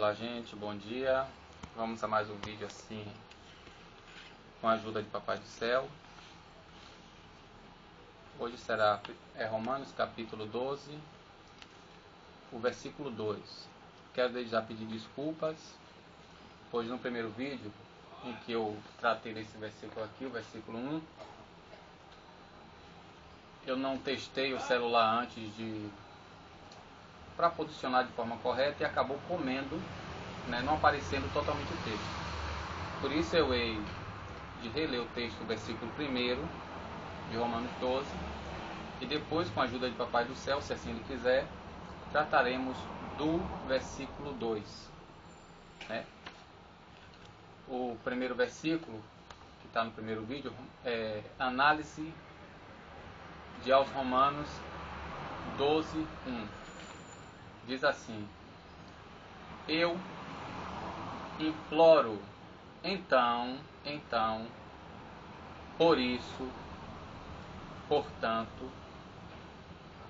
Olá gente, bom dia. Vamos a mais um vídeo assim, com a ajuda de Papai do Céu. Hoje será Romanos capítulo 12, o versículo 2. Quero desde já pedir desculpas, pois no primeiro vídeo em que eu tratei desse versículo aqui, o versículo 1, eu não testei o celular antes para posicionar de forma correta e acabou comendo, não aparecendo totalmente o texto. Por isso eu hei de reler o texto do versículo 1 de Romanos 12 e depois, com a ajuda de Papai do Céu, se assim ele quiser, trataremos do versículo 2. O primeiro versículo, que está no primeiro vídeo, é análise de aos Romanos 12, 1. Diz assim: eu imploro, então, por isso, portanto,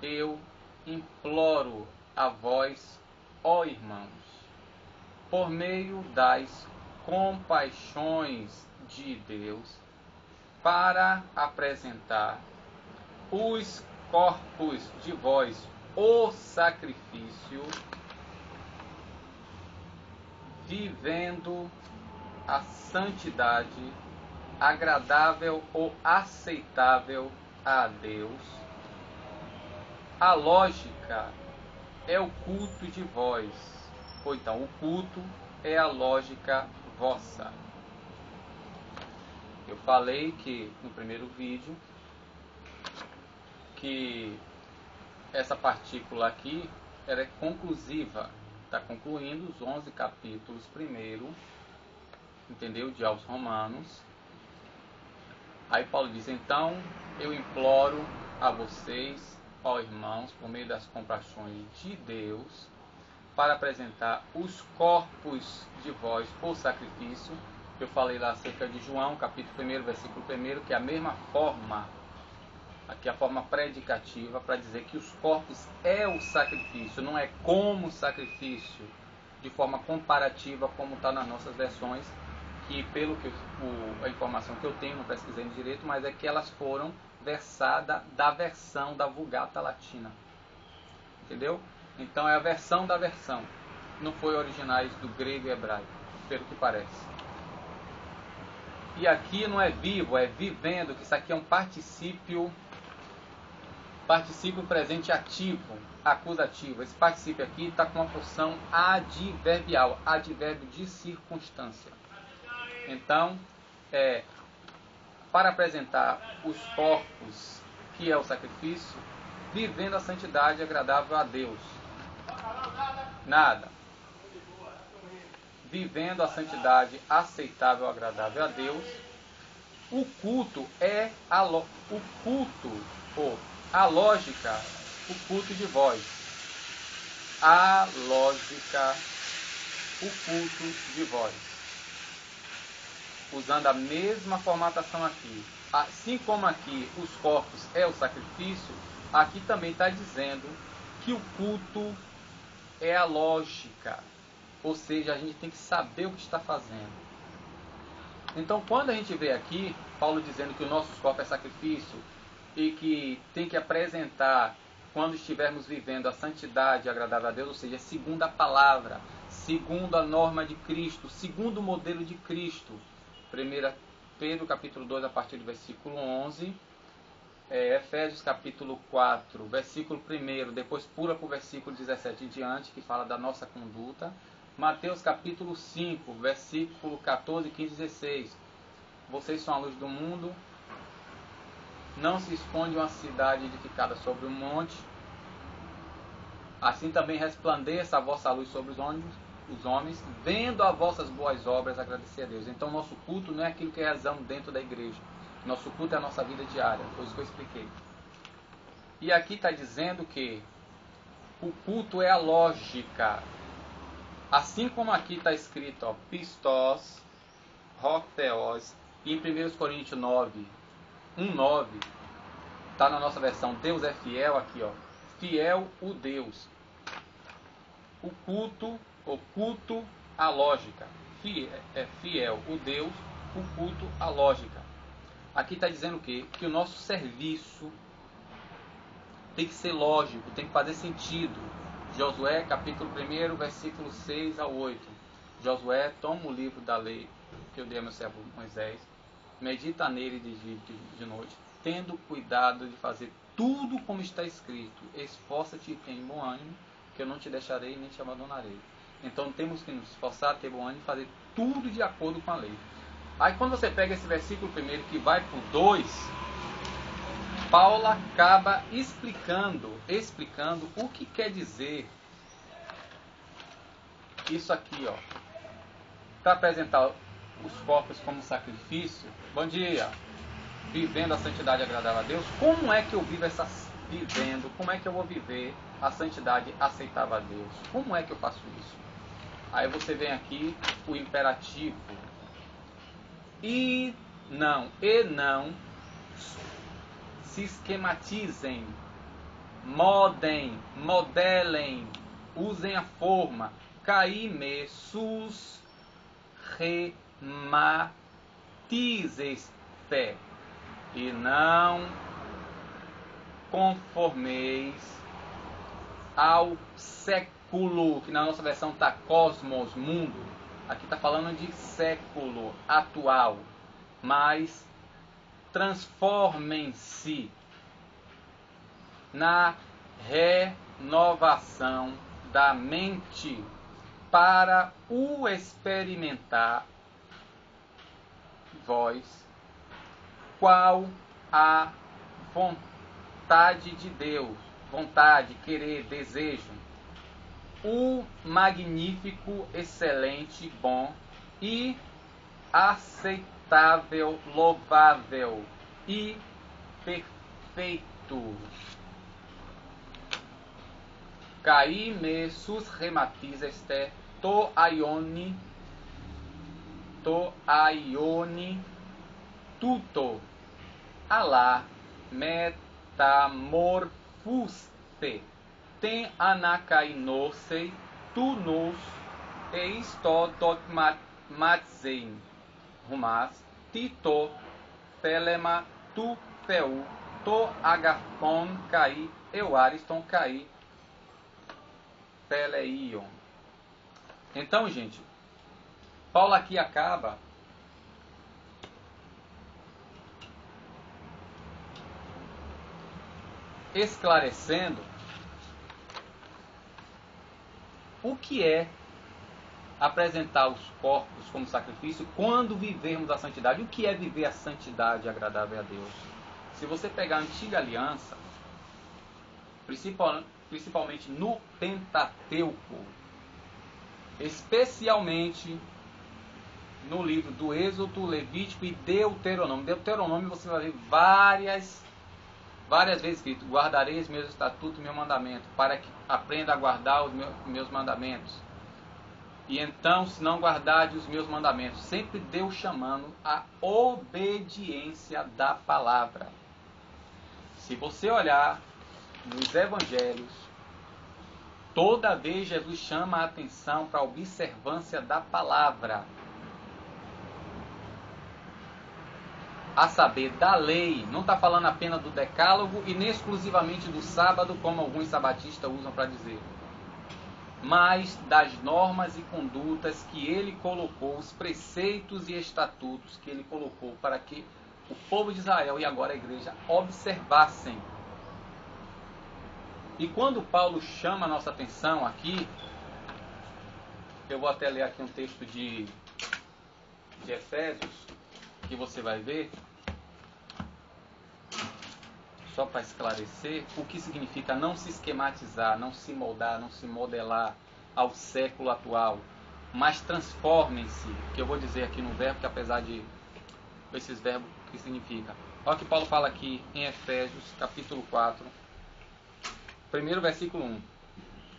eu imploro a vós, ó irmãos, por meio das compaixões de Deus, para apresentar os corpos de vós, o sacrifício, vivendo a santidade, agradável ou aceitável a Deus. A lógica é o culto de vós, ou então o culto é a lógica vossa. Eu falei que no primeiro vídeo que essa partícula aqui ela é conclusiva, está concluindo os 11 capítulos primeiro, entendeu? De aos Romanos. Aí Paulo diz: então eu imploro a vocês, ó irmãos, por meio das compaixões de Deus, para apresentar os corpos de vós por sacrifício. Eu falei lá acerca de João, capítulo 1, versículo 1, que é a mesma forma, aqui a forma predicativa, para dizer que os corpos é o sacrifício, não é como sacrifício, de forma comparativa, como está nas nossas versões, que pelo que a informação que eu tenho, não pesquisei no direito, mas é que elas foram versadas da versão da Vulgata Latina. Entendeu? Então é a versão da versão. Não foi originais do grego e hebraico, pelo que parece. E aqui não é vivo, é vivendo, que isso aqui é um particípio presente ativo, acusativo. Esse particípio aqui está com uma função adverbial, advérbio de circunstância. Então, para apresentar os corpos, que é o sacrifício, vivendo a santidade agradável a Deus. Nada. Vivendo a santidade aceitável e agradável a Deus. O culto é a lógica, o culto de vós. A lógica, o culto de vós. Usando a mesma formatação aqui. Assim como aqui os corpos é o sacrifício, aqui também está dizendo que o culto é a lógica. Ou seja, a gente tem que saber o que está fazendo. Então, quando a gente vê aqui, Paulo dizendo que o nosso corpo é sacrifício e que tem que apresentar quando estivermos vivendo a santidade agradável a Deus, ou seja, segundo a palavra, segundo a norma de Cristo, segundo o modelo de Cristo. 1 Pedro capítulo 2, a partir do versículo 11, Efésios capítulo 4, versículo 1, depois pula para o versículo 17 em diante, que fala da nossa conduta. Mateus capítulo 5, versículo 14, 15 e 16. Vocês são a luz do mundo. Não se esconde uma cidade edificada sobre um monte. Assim também resplandeça a vossa luz sobre os homens, vendo as vossas boas obras, agradecer a Deus. Então nosso culto não é aquilo que rezamos dentro da igreja. Nosso culto é a nossa vida diária. Foi isso que eu expliquei. E aqui está dizendo que o culto é a lógica. Assim como aqui está escrito, pistos, theos, e em 1 Coríntios 9, 1:9, está na nossa versão, Deus é fiel, aqui, fiel o Deus. O culto o culto à lógica. Fiel o Deus, o culto à lógica. Aqui está dizendo o quê? Que o nosso serviço tem que ser lógico, tem que fazer sentido. Josué, capítulo 1, versículo 6 a 8. Josué, toma o livro da lei que eu dei ao meu servo Moisés, medita nele de dia e de noite, tendo cuidado de fazer tudo como está escrito. Esforça-te e tenha bom ânimo, que eu não te deixarei nem te abandonarei. Então temos que nos esforçar, ter bom ânimo e fazer tudo de acordo com a lei. Aí quando você pega esse versículo primeiro que vai para o 2, Paulo acaba explicando o que quer dizer isso aqui, ó. Para apresentar os corpos como sacrifício. Bom dia. Vivendo a santidade agradável a Deus. Como é que eu vivo como é que eu vou viver a santidade aceitável a Deus? Como é que eu faço isso? Aí você vem aqui o imperativo. E não se esquematizem, modelem, usem a forma, caime, sus, rematizes, fé, e não conformeis ao século, que na nossa versão está cosmos, mundo. Aqui está falando de século atual, mas transformem-se na renovação da mente para o experimentar vós qual a vontade de Deus, vontade, querer, desejo, o magnífico, excelente, bom e aceitável, louvável e perfeito. Caí me sus rematizeste to aioni tuto alá metamorfuste ten anakainosei tu nos eisto dogmatzein rumas tito telema tu peu to agathon kai euariston kai teleion. Então, gente, Paulo aqui acaba esclarecendo o que é apresentar os corpos como sacrifício quando vivermos a santidade. O que é viver a santidade agradável a Deus? Se você pegar a antiga aliança, principalmente no Pentateuco, especialmente no livro do Êxodo, Levítico e Deuteronômio. Deuteronômio você vai ver várias vezes escrito: guardareis meus estatutos e meu mandamento, para que aprenda a guardar os meus mandamentos. E então, se não guardardes os meus mandamentos, sempre Deus chamando a obediência da palavra. Se você olhar nos evangelhos, toda vez Jesus chama a atenção para a observância da palavra. A saber, da lei. Não está falando apenas do decálogo e nem exclusivamente do sábado, como alguns sabatistas usam para dizer, mas das normas e condutas que ele colocou, os preceitos e estatutos que ele colocou para que o povo de Israel e agora a igreja observassem. E quando Paulo chama a nossa atenção aqui, eu vou até ler aqui um texto de Efésios, que você vai ver, só para esclarecer o que significa não se esquematizar, não se moldar, não se modelar ao século atual, mas transformem-se, que eu vou dizer aqui no verbo, que apesar de esses verbos, o que significa? Olha o que Paulo fala aqui em Efésios, capítulo 4, primeiro versículo 1.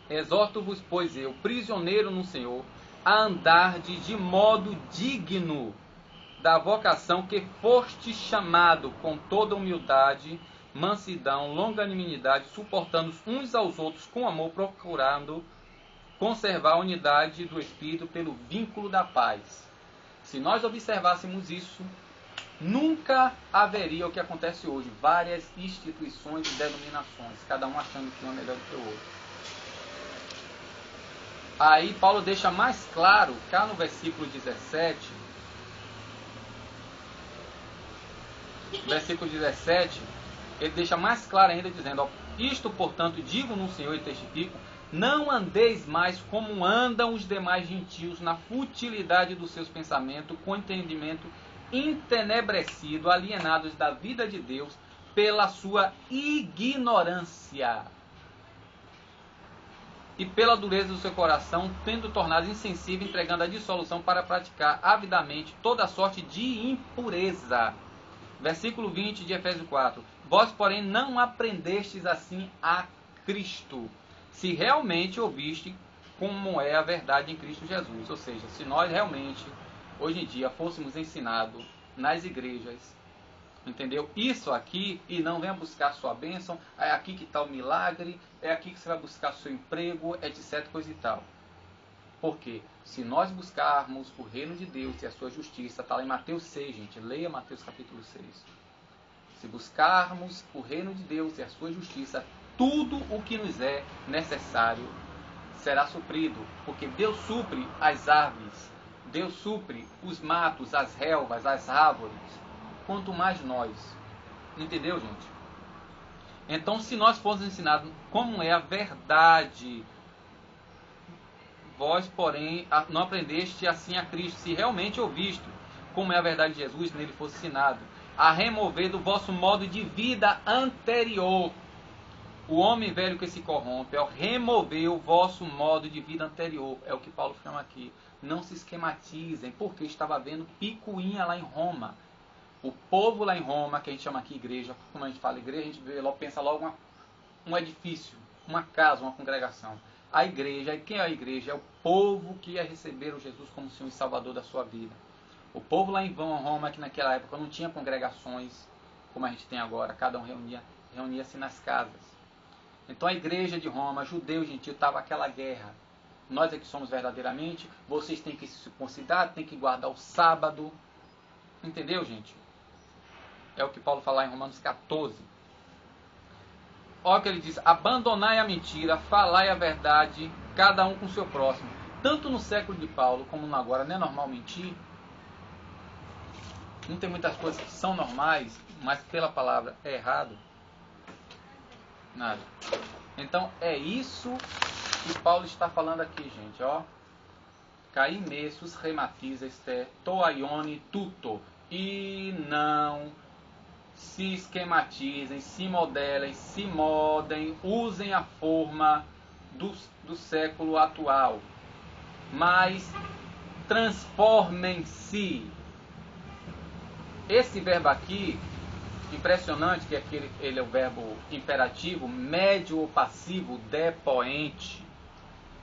Exorto-vos, pois eu, prisioneiro no Senhor, a andardes de modo digno da vocação que foste chamado, com toda humildade, mansidão, longanimidade, suportando uns aos outros com amor, procurando conservar a unidade do Espírito pelo vínculo da paz. Se nós observássemos isso, nunca haveria o que acontece hoje, várias instituições e denominações, cada um achando que um é melhor do que o outro. Aí Paulo deixa mais claro, cá no versículo 17, ele deixa mais claro ainda, dizendo: ó, isto, portanto, digo no Senhor e testifico, não andeis mais como andam os demais gentios na futilidade dos seus pensamentos, com entendimento entenebrecido, alienados da vida de Deus pela sua ignorância e pela dureza do seu coração, tendo tornado insensível, entregando a dissolução para praticar avidamente toda sorte de impureza. Versículo 20 de Efésios 4. Vós, porém, não aprendestes assim a Cristo, se realmente ouviste como é a verdade em Cristo Jesus. Ou seja, se nós realmente, hoje em dia, fôssemos ensinados nas igrejas, entendeu? Isso aqui, e não venha buscar sua bênção, é aqui que está o milagre, é aqui que você vai buscar seu emprego, etc, coisa e tal. Porque se nós buscarmos o reino de Deus e a sua justiça, está lá em Mateus 6, gente, leia Mateus capítulo 6. Se buscarmos o reino de Deus e a sua justiça, tudo o que nos é necessário será suprido, porque Deus supre as árvores, Deus supre os matos, as relvas, as árvores, quanto mais nós. Entendeu, gente? Então, se nós formos ensinados como é a verdade, vós, porém, não aprendeste assim a Cristo, se realmente ouviste como é a verdade de Jesus, nele fosse ensinado, a remover do vosso modo de vida anterior o homem velho que se corrompe, ao remover o vosso modo de vida anterior. É o que Paulo chama aqui. Não se esquematizem, porque estava havendo picuinha lá em Roma. O povo lá em Roma, que a gente chama aqui igreja, como a gente fala igreja, a gente vê, pensa logo um edifício, uma casa, uma congregação. A igreja, e quem é a igreja? É o povo que ia receber o Jesus como Senhor e Salvador da sua vida. O povo lá em Roma, que naquela época não tinha congregações como a gente tem agora, cada um reunia-se nas casas. Então a igreja de Roma, judeu e gentil, estava aquela guerra. Nós é que somos verdadeiramente, vocês têm que se circuncidar, têm que guardar o sábado. Entendeu, gente? É o que Paulo fala em Romanos 14. Olha o que ele diz: abandonai a mentira, falai a verdade, cada um com o seu próximo. Tanto no século de Paulo como no agora, não é normal mentir? Não tem muitas coisas que são normais, mas pela palavra é errado? Nada. Então é isso que Paulo está falando aqui, gente, ó. Caimessus rematiza este toaione tuto. E não se esquematizem, se modelem, se modem, usem a forma do século atual. Mas transformem-se. Esse verbo aqui, impressionante, que ele é o verbo imperativo, médio ou passivo, depoente.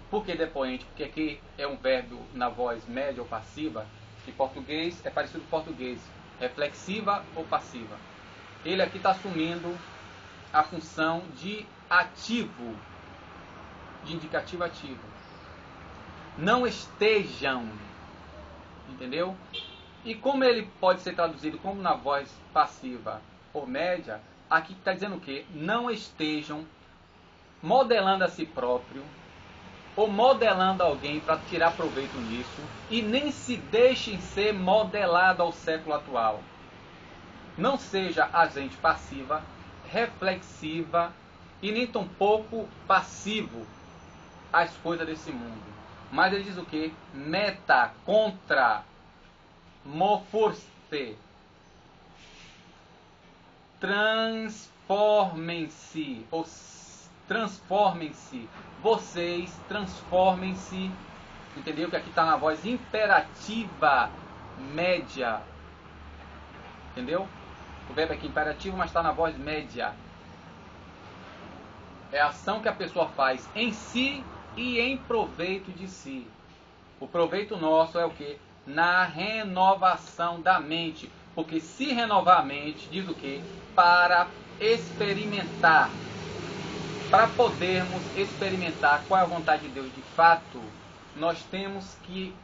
Por que depoente? Porque aqui é um verbo na voz média ou passiva. Em português é parecido com português, reflexiva ou passiva. Ele aqui está assumindo a função de ativo, de indicativo ativo. Não estejam, entendeu? E como ele pode ser traduzido como na voz passiva ou média, aqui está dizendo o quê? Não estejam modelando a si próprio ou modelando alguém para tirar proveito nisso, e nem se deixem ser modelado ao século atual. Não seja agente passiva, reflexiva e nem tampouco passivo às coisas desse mundo. Mas ele diz o quê? Meta, contra, moforste. Transformem-se, ou transformem-se. Vocês transformem-se. Entendeu? Que aqui está na voz imperativa média. Entendeu? O verbo aqui é imperativo, mas está na voz média. É a ação que a pessoa faz em si e em proveito de si. O proveito nosso é o quê? Na renovação da mente. Porque se renovar a mente, diz o quê? Para experimentar para podermos experimentar qual é a vontade de Deus de fato, nós temos que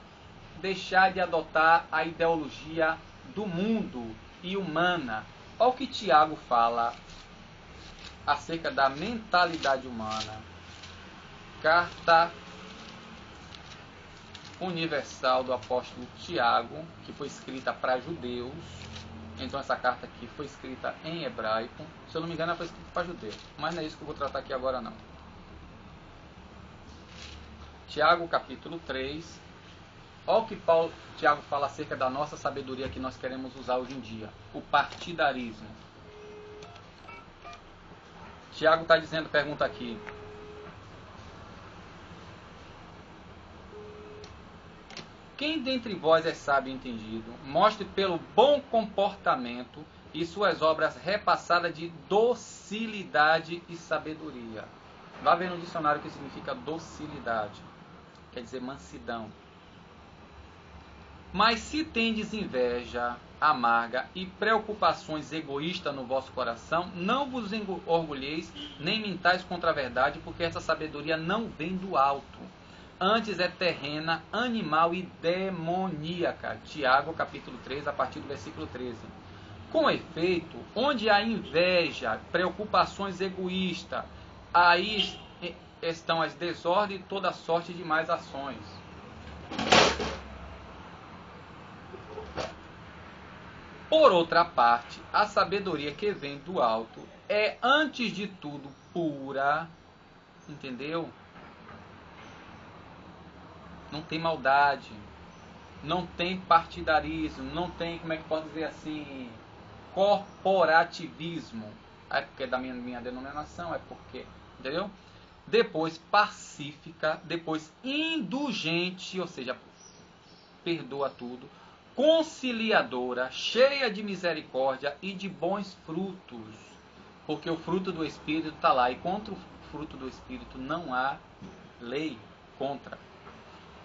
deixar de adotar a ideologia do mundo e humana. Olha o que Tiago fala acerca da mentalidade humana. Carta universal do apóstolo Tiago, que foi escrita para judeus. Então essa carta aqui foi escrita em hebraico. Se eu não me engano, ela foi escrita para judeus. Mas não é isso que eu vou tratar aqui agora não. Tiago capítulo 3. Olha o que Tiago fala acerca da nossa sabedoria que nós queremos usar hoje em dia. O partidarismo. Tiago está dizendo, pergunta aqui. Quem dentre vós é sábio e entendido, mostre pelo bom comportamento e suas obras repassadas de docilidade e sabedoria. Vá ver no dicionário o que significa docilidade. Quer dizer mansidão. Mas se tendes inveja amarga e preocupações egoístas no vosso coração, não vos orgulheis, nem mintais contra a verdade, porque essa sabedoria não vem do alto. Antes é terrena, animal e demoníaca. Tiago, capítulo 3, a partir do versículo 13. Com efeito, onde há inveja, preocupações egoístas, aí estão as desordens e toda sorte de más ações. Por outra parte, a sabedoria que vem do alto é, antes de tudo, pura, entendeu? Não tem maldade, não tem partidarismo, não tem, como é que pode dizer assim, corporativismo. É porque é da minha denominação, é porque, entendeu? Depois pacífica, depois indulgente, ou seja, perdoa tudo, conciliadora, cheia de misericórdia e de bons frutos, porque o fruto do Espírito está lá, e contra o fruto do Espírito não há lei contra.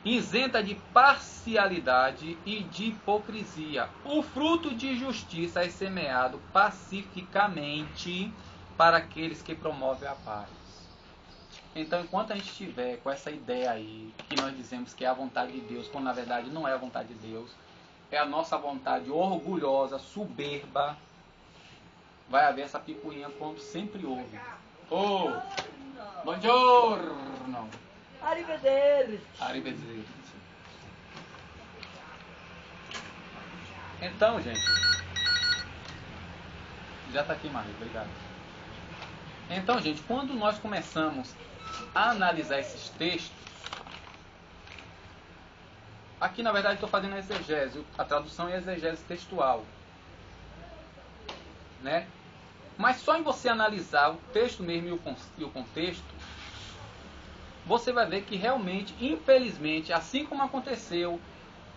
Isenta de parcialidade e de hipocrisia. O fruto de justiça é semeado pacificamente para aqueles que promovem a paz. Então, enquanto a gente estiver com essa ideia aí, que nós dizemos que é a vontade de Deus, quando na verdade não é a vontade de Deus, é a nossa vontade orgulhosa, soberba, vai haver essa picuinha como sempre houve. Oh, buongiorno. Arrivederci. Arrivederci. Então, gente, já está aqui, Maria, obrigado. Então, gente, quando nós começamos a analisar esses textos, aqui na verdade estou fazendo a exegese, a tradução e a exegese textual, né? Mas só em você analisar o texto mesmo e o contexto, você vai ver que realmente, infelizmente, assim como aconteceu,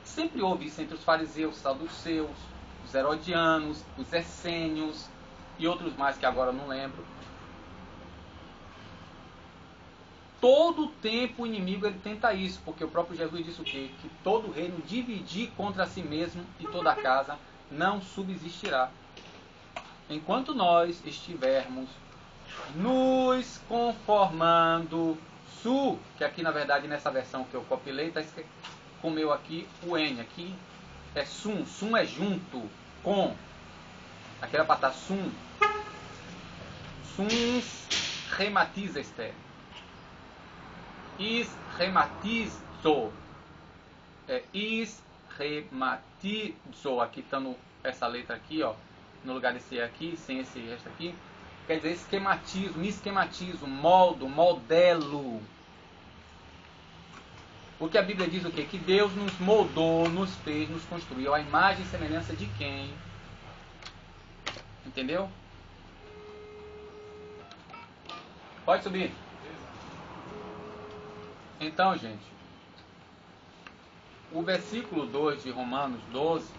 sempre houve isso entre os fariseus, os saduceus, os herodianos, os essênios e outros mais que agora eu não lembro. Todo o tempo o inimigo ele tenta isso, porque o próprio Jesus disse o quê? Que todo reino dividir contra si mesmo e toda a casa não subsistirá. Enquanto nós estivermos nos conformando, que aqui na verdade nessa versão que eu copilei, está escrito com o meu aqui o N, aqui é sum é junto com, aqui era para estar sum rematizeste, is rematizo, rematizo, aqui estando essa letra aqui, ó, no lugar desse aqui, sem esse resto aqui, quer dizer esquematismo, me esquematizo, moldo, modelo. Porque a Bíblia diz o quê? Que Deus nos moldou, nos fez, nos construiu a imagem e semelhança de quem? Entendeu? Pode subir. Então, gente, o versículo 2 de Romanos 12,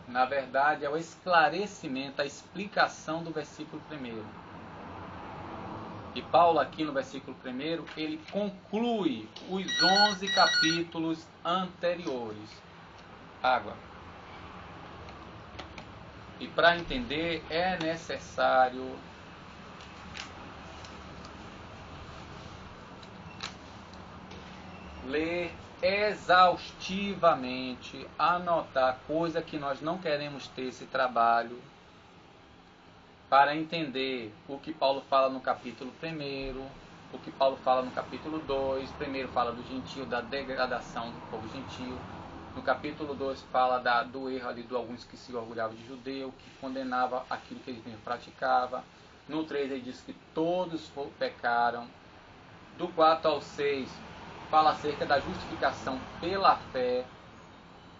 na verdade, é o esclarecimento, a explicação do versículo 1. E Paulo aqui no versículo 1, ele conclui os 11 capítulos anteriores. Água. E para entender é necessário ler exaustivamente, anotar, coisa que nós não queremos ter esse trabalho, para entender o que Paulo fala no capítulo 1, o que Paulo fala no capítulo 2. Primeiro fala do gentio, da degradação do povo gentio. No capítulo 2 fala do erro ali de alguns que se orgulhavam de judeu, que condenava aquilo que eles mesmos praticavam. No 3 ele diz que todos pecaram. Do 4 ao 6 fala acerca da justificação pela fé,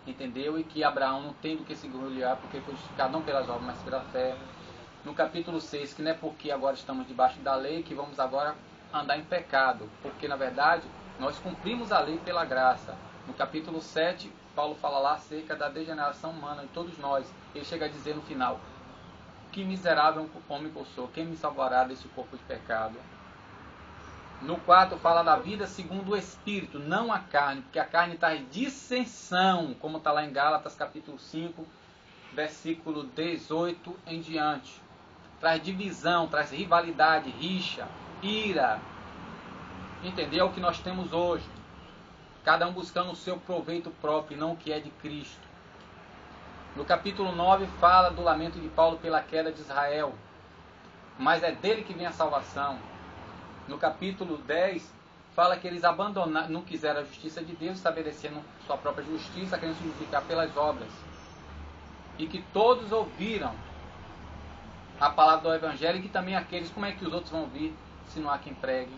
entendeu? E que Abraão não tem do que se orgulhar, porque foi justificado não pelas obras, mas pela fé. No capítulo 6, que não é porque agora estamos debaixo da lei que vamos agora andar em pecado, porque na verdade nós cumprimos a lei pela graça. No capítulo 7, Paulo fala lá acerca da degeneração humana de todos nós. Ele chega a dizer no final: que miserável homem que eu sou, quem me salvará desse corpo de pecado? No 4 fala da vida segundo o Espírito, não a carne, porque a carne traz dissensão, como está lá em Gálatas capítulo 5, versículo 18 em diante. Traz divisão, traz rivalidade, rixa, ira. Entendeu? É o que nós temos hoje. Cada um buscando o seu proveito próprio e não o que é de Cristo. No capítulo 9 fala do lamento de Paulo pela queda de Israel. Mas é dele que vem a salvação. No capítulo 10 fala que eles abandonaram, não quiseram a justiça de Deus, estabelecendo sua própria justiça, querendo se justificar pelas obras. E que todos ouviram a palavra do Evangelho, e que também aqueles, como é que os outros vão ouvir se não há quem pregue?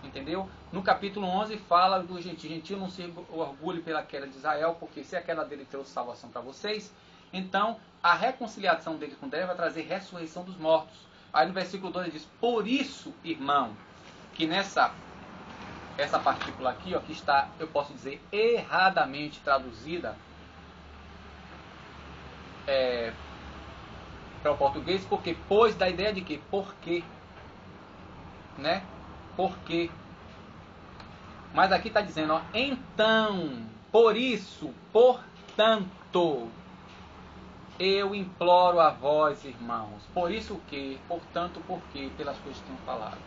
Entendeu? No capítulo 11 fala do gentio. Gentio não se orgulhe pela queda de Israel, porque se a queda dele trouxe salvação para vocês, então a reconciliação dele com Deus vai trazer ressurreição dos mortos. Aí no versículo 12 diz: por isso, irmão, que essa partícula aqui, ó, que está, eu posso dizer, erradamente traduzida para o português, porque pois da ideia de que? Por quê? Né? Por quê? Mas aqui está dizendo, ó, então, por isso, portanto, eu imploro a vós, irmãos. Por isso o quê? Portanto, por quê? Pelas coisas que tenho falado.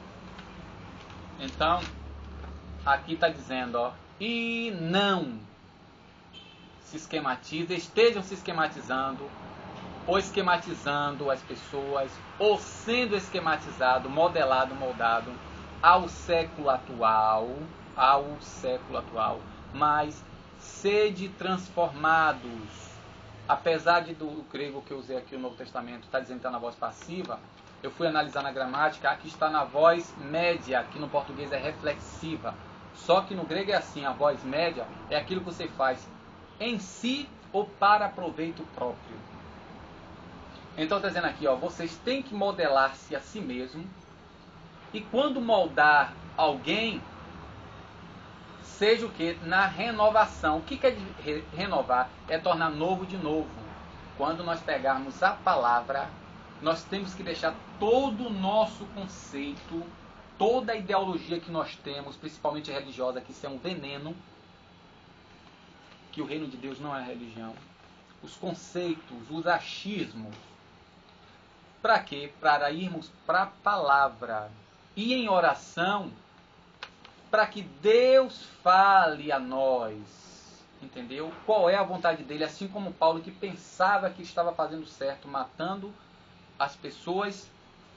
Então, aqui está dizendo, ó, e não se esquematize, estejam se esquematizando, ou esquematizando as pessoas, ou sendo esquematizado, modelado, moldado ao século atual, mas sede transformados. Apesar do grego que eu usei aqui, o Novo Testamento, está dizendo que está na voz passiva, eu fui analisar na gramática, aqui está na voz média, que no português é reflexiva. Só que no grego é assim, a voz média é aquilo que você faz em si ou para proveito próprio. Então está dizendo aqui, ó, vocês têm que modelar-se a si mesmo, e quando moldar alguém, seja o que? Na renovação. O que é renovar? É tornar novo de novo. Quando nós pegarmos a palavra, nós temos que deixar todo o nosso conceito, toda a ideologia que nós temos, principalmente religiosa, que isso é um veneno, que o reino de Deus não é religião. Os conceitos, os achismos. Para quê? Para irmos para a palavra. E em oração, para que Deus fale a nós, entendeu? Qual é a vontade dele, assim como Paulo, que pensava que estava fazendo certo, matando as pessoas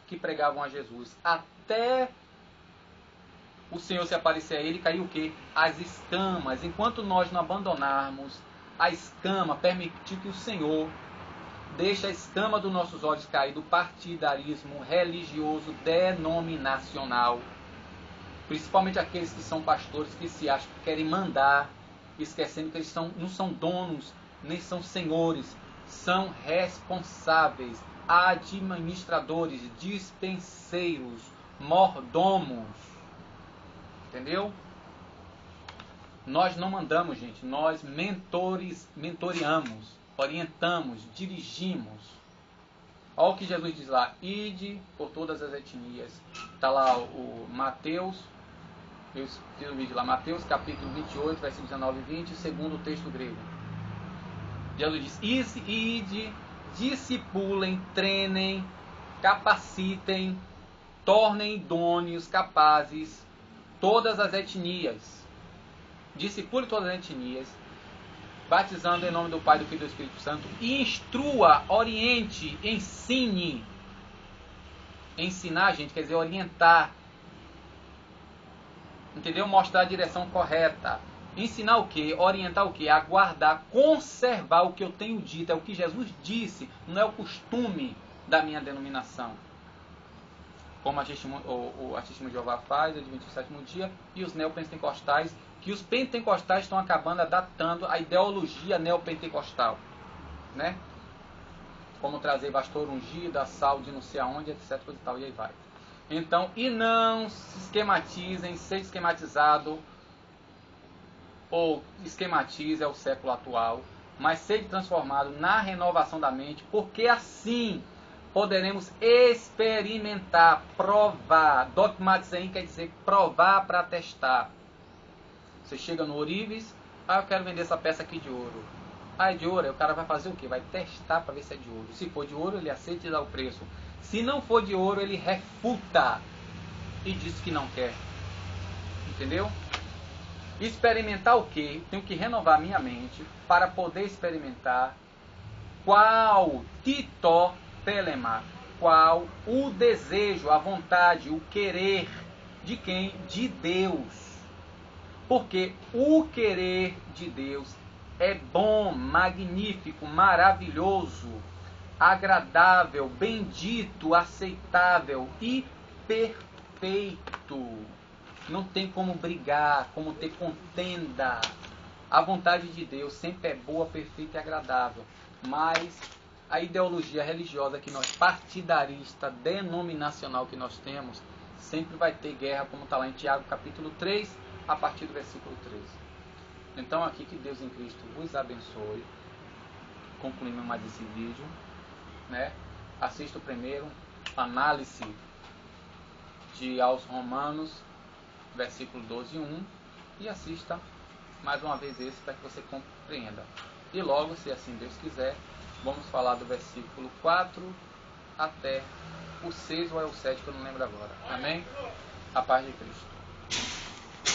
que pregavam a Jesus, até o Senhor se aparecer a ele, caiu o quê? As escamas. Enquanto nós não abandonarmos a escama, permitir que o Senhor deixe a escama dos nossos olhos cair do partidarismo religioso denominacional, principalmente aqueles que são pastores, que se acham que querem mandar, esquecendo que eles não são donos, nem são senhores, são responsáveis, administradores, dispenseiros, mordomos. Entendeu? Nós não mandamos, gente, nós mentoreamos, orientamos, dirigimos. Olha o que Jesus diz lá: ide por todas as etnias. Está lá o Mateus, eu fiz um vídeo lá, Mateus capítulo 28, versículos 19 e 20, segundo o texto grego. Jesus diz: ide, discipulem, treinem, capacitem, tornem idôneos, capazes, todas as etnias. discipule todas as etnias, batizando em nome do Pai, do Filho e do Espírito Santo, e instrua, oriente, ensine. Ensinar, gente, quer dizer orientar. Entendeu? Mostrar a direção correta. Ensinar o quê? Orientar o quê? A guardar, conservar o que eu tenho dito. É o que Jesus disse, não é o costume da minha denominação. Como a Testemunha de Jeová faz, o Adventista do Sétimo Dia, e os neopentecostais, que os pentecostais estão acabando adaptando a ideologia neopentecostal, né? Como trazer pastor ungido, sal de não sei aonde, etc, coisa e tal, e aí vai. Então, e não se esquematizem, ser esquematizado, ou esquematize é o século atual, mas ser transformado na renovação da mente, porque assim poderemos experimentar, provar. Dogmatizem quer dizer provar para testar. Você chega no Orives, eu quero vender essa peça aqui de ouro. É de ouro, aí o cara vai fazer o quê? Vai testar para ver se é de ouro. Se for de ouro, ele aceita e dá o preço. Se não for de ouro, ele refuta e diz que não quer. Entendeu? Experimentar o quê? Tenho que renovar minha mente para poder experimentar qual titó telema, qual o desejo, a vontade, o querer de quem? De Deus. Porque o querer de Deus é bom, magnífico, maravilhoso, agradável, bendito, aceitável e perfeito. Não tem como brigar, como ter contenda. A vontade de Deus sempre é boa, perfeita e agradável. Mas a ideologia religiosa que nós, partidarista, denominacional que nós temos, sempre vai ter guerra, como está lá em Tiago capítulo 3, a partir do versículo 13. Então aqui que Deus em Cristo vos abençoe. Concluímos mais esse vídeo, né? Assista o primeiro, análise de aos Romanos, versículo 12 e 1, e assista mais uma vez esse para que você compreenda. E logo, se assim Deus quiser, vamos falar do versículo 4 até o 6 ou é o 7 que eu não lembro agora. Amém? A paz de Cristo.